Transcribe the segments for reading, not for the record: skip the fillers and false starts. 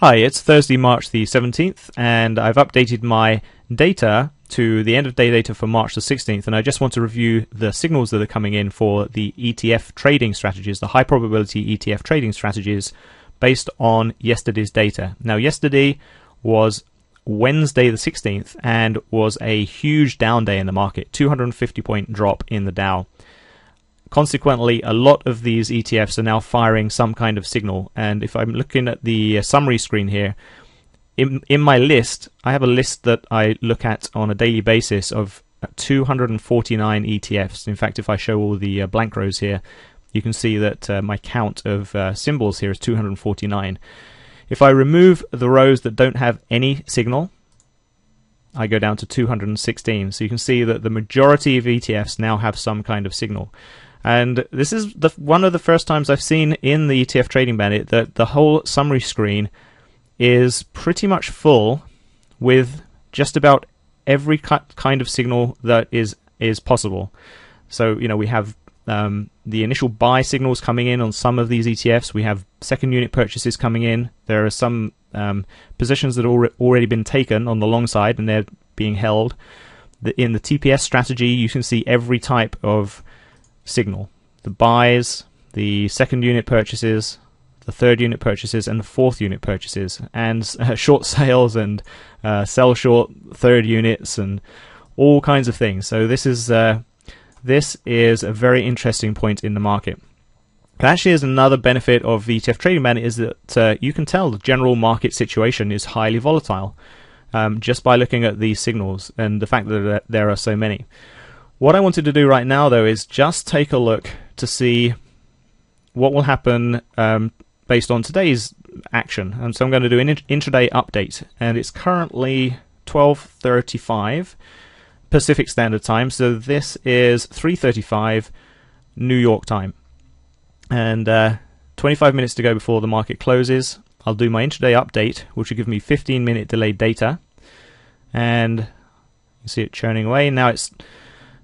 Hi, it's Thursday, March the 17th, and I've updated my data to the end of day data for March the 16th, and I just want to review the signals that are coming in for the ETF trading strategies, the high probability ETF trading strategies based on yesterday's data. Now, yesterday was Wednesday the 16th and was a huge down day in the market, 250-point drop in the Dow. Consequently, a lot of these ETFs are now firing some kind of signal, and if I'm looking at the summary screen here, in my list, I have a list that I look at on a daily basis of 249 ETFs. In fact, if I show all the blank rows here, you can see that my count of symbols here is 249. If I remove the rows that don't have any signal, I go down to 216. So you can see that the majority of ETFs now have some kind of signal. And this is one of the first times I've seen in the ETF Trading Bandit that the whole summary screen is pretty much full with just about every kind of signal that is possible. So, you know, we have the initial buy signals coming in on some of these ETFs. We have second unit purchases coming in. There are some positions that have already been taken on the long side and they're being held. In the TPS strategy, you can see every type of signal: the buys, the second unit purchases, the third unit purchases, and the fourth unit purchases, and short sales and sell short third units and all kinds of things. So this is a very interesting point in the market. But actually, is another benefit of the ETF Trading Bandit is that you can tell the general market situation is highly volatile just by looking at these signals and the fact that there are so many. What I wanted to do right now, though, is just take a look to see what will happen based on today's action. And so I'm going to do an intraday update, and it's currently 12:35 Pacific Standard Time, so this is 3:35 New York time. And 25 minutes to go before the market closes. I'll do my intraday update, which will give me 15-minute delayed data. And you can see it churning away. Now it's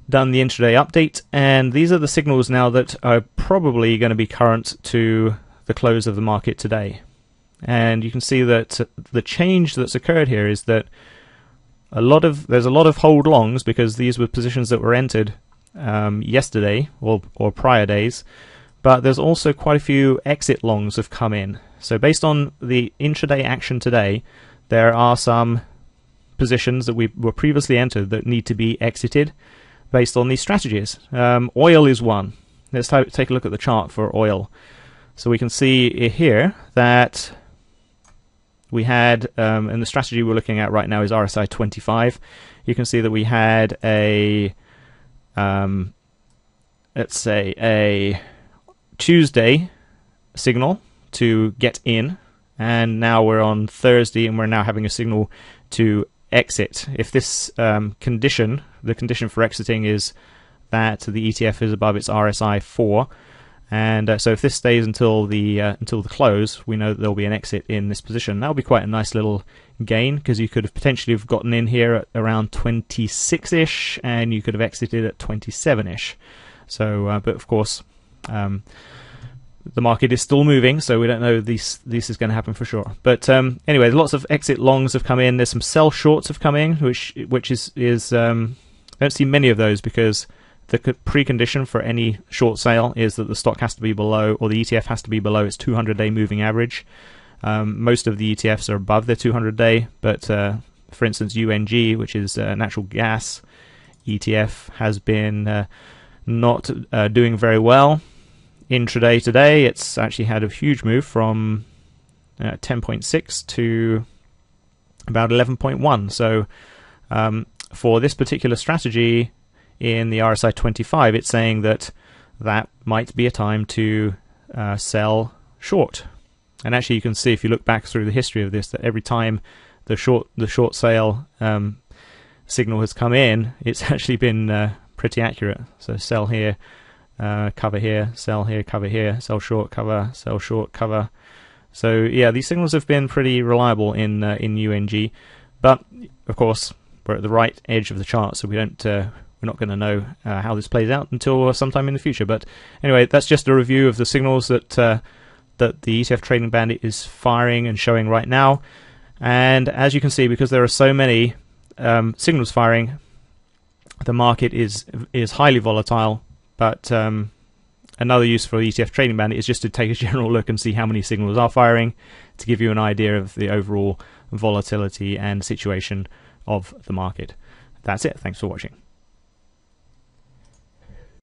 done the intraday update, and these are the signals now that are probably going to be current to the close of the market today. And you can see that the change that's occurred here is that there's a lot of hold longs, because these were positions that were entered yesterday or prior days, but there's also quite a few exit longs have come in. So based on the intraday action today, there are some positions that we were previously entered that need to be exited based on these strategies. Oil is one. Let's take a look at the chart for oil. So we can see here that we had, and the strategy we're looking at right now is RSI 25. You can see that we had a, let's say, a Tuesday signal to get in, and now we're on Thursday and we're now having a signal to exit. If this condition, the condition for exiting is that the ETF is above its RSI 4, and so if this stays until the close, we know that there'll be an exit in this position. That'll be quite a nice little gain, because you could have potentially have gotten in here at around 26-ish, and you could have exited at 27-ish. So, but of course, the market is still moving, so we don't know this is going to happen for sure. But anyway, lots of exit longs have come in. There's some sell shorts have come in, which is I don't see many of those, because the precondition for any short sale is that the stock has to be below, or the ETF has to be below its 200-day moving average. Most of the ETFs are above their 200-day, but for instance, UNG, which is natural gas ETF, has been not doing very well. Intraday today, it's actually had a huge move from 10.6 to about 11.1. So for this particular strategy in the RSI 25, it's saying that might be a time to sell short. And actually, you can see, if you look back through the history of this, that every time the short sale signal has come in, it's actually been pretty accurate. So sell here, cover here, sell here, cover here, sell short, cover, sell short, cover. So yeah, these signals have been pretty reliable in UNG, but of course we're at the right edge of the chart, so we're not going to know how this plays out until sometime in the future. But anyway, that's just a review of the signals that that the ETF Trading Bandit is firing and showing right now. And as you can see, because there are so many signals firing, the market is highly volatile. But another use for ETF Trading Bandit is just to take a general look and see how many signals are firing, to give you an idea of the overall volatility and situation of the market. That's it. Thanks for watching.